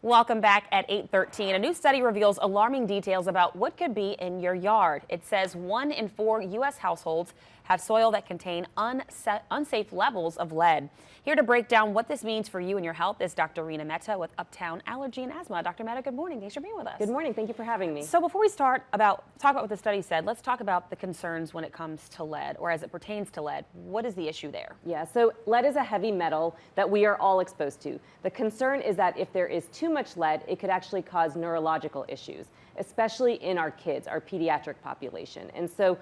Welcome back at 8:13. A new study reveals alarming details about what could be in your yard. It says 1 in 4 U.S. households have soil that contain unsafe levels of lead. Here to break down what this means for you and your health is Dr. Reena Mehta with Uptown Allergy and Asthma. Dr. Mehta, good morning. Thanks for being with us. Good morning. Thank you for having me. So before we talk about what the study said, let's talk about the concerns when it comes to lead, or as it pertains to lead. What is the issue there? Yeah, so lead is a heavy metal that we are all exposed to. The concern is that if there is too much lead, it could actually cause neurological issues, especially in our kids, our pediatric population. And so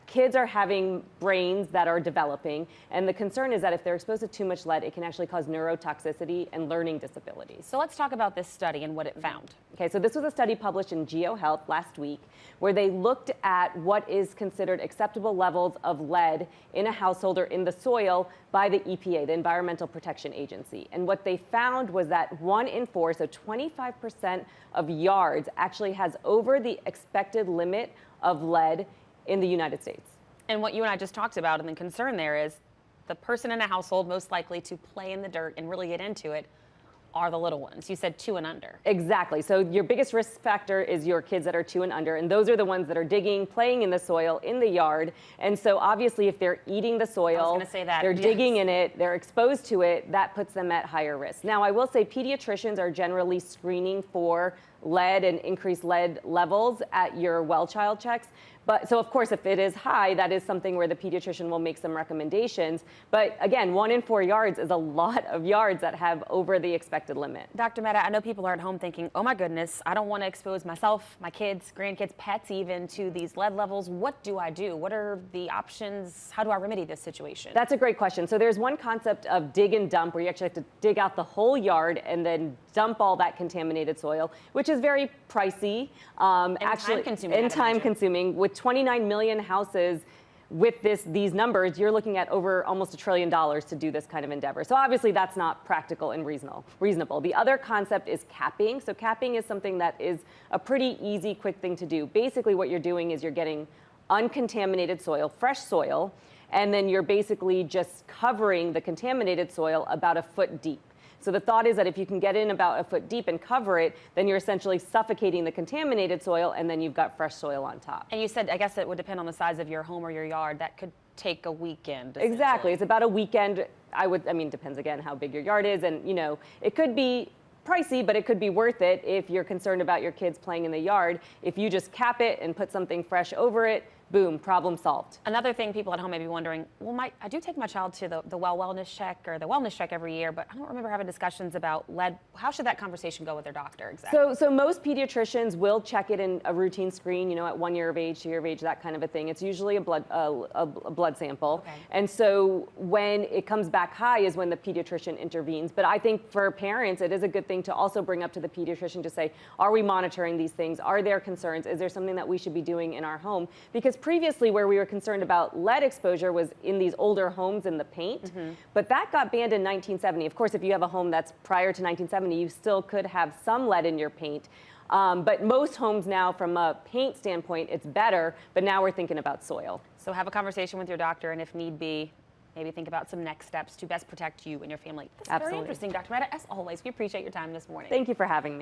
kids are having brains that are developing, and the concern is that if they're exposed to too much lead, it can actually cause neurotoxicity and learning disabilities. So let's talk about this study and what it found. Okay, so this was a study published in GeoHealth last week where they looked at what is considered acceptable levels of lead in a household or in the soil by the EPA, the Environmental Protection Agency. And what they found was that 1 in 4, so 25% of yards actually has over the expected limit of lead in the United States. And what you and I just talked about, and the concern there is the person in a household most likely to play in the dirt and really get into it are the little ones. You said 2 and under. Exactly. So your biggest risk factor is your kids that are 2 and under, and those are the ones that are digging, playing in the soil, in the yard. And so obviously if they're eating the soil, I was gonna say that. they're Yes. digging in it, they're exposed to it, that puts them at higher risk. Now I will say pediatricians are generally screening for lead and increased lead levels at your well child checks. But so of course, if it is high, that is something where the pediatrician will make some recommendations. But again, 1 in 4 yards is a lot of yards that have over the expected limit. Dr. Mehta, I know people are at home thinking, oh my goodness, I don't want to expose myself, my kids, grandkids, pets even to these lead levels. What do I do? What are the options? How do I remedy this situation? That's a great question. So there's one concept of dig and dump where you actually have to dig out the whole yard and then dump all that contaminated soil, which is very pricey. Time consuming. With 29 million houses with these numbers, you're looking at over almost $1 trillion to do this kind of endeavor. So obviously that's not practical and reasonable. The other concept is capping. So capping is something that is a pretty easy, quick thing to do. Basically what you're doing is you're getting uncontaminated soil, fresh soil, and then you're basically just covering the contaminated soil about 1 foot deep. So the thought is that if you can get in about 1 foot deep and cover it, then you're essentially suffocating the contaminated soil, and then you've got fresh soil on top. And you said, I guess it would depend on the size of your home or your yard. That could take a weekend. Exactly. It's about a weekend. Depends again how big your yard is, and it could be pricey, but it could be worth it if you're concerned about your kids playing in the yard. If you just cap it and put something fresh over it, boom, problem solved. Another thing people at home may be wondering, well, I do take my child to the well wellness check or the wellness check every year, but I don't remember having discussions about lead. How should that conversation go with their doctor exactly? So most pediatricians will check it in a routine screen, at 1 year of age, 2 years of age, that kind of a thing. It's usually a blood sample. Okay. And so when it comes back high is when the pediatrician intervenes. But I think for parents, it is a good thing to also bring up to the pediatrician to say, are we monitoring these things? Are there concerns? Is there something that we should be doing in our home? Because previously where we were concerned about lead exposure was in these older homes in the paint, but that got banned in 1970. Of course, if you have a home that's prior to 1970, you still could have some lead in your paint. But most homes now, from a paint standpoint, it's better, but now we're thinking about soil. So have a conversation with your doctor, and if need be, maybe think about some next steps to best protect you and your family. That's Absolutely. very interesting, Dr. Mehta. As always, we appreciate your time this morning. Thank you for having me.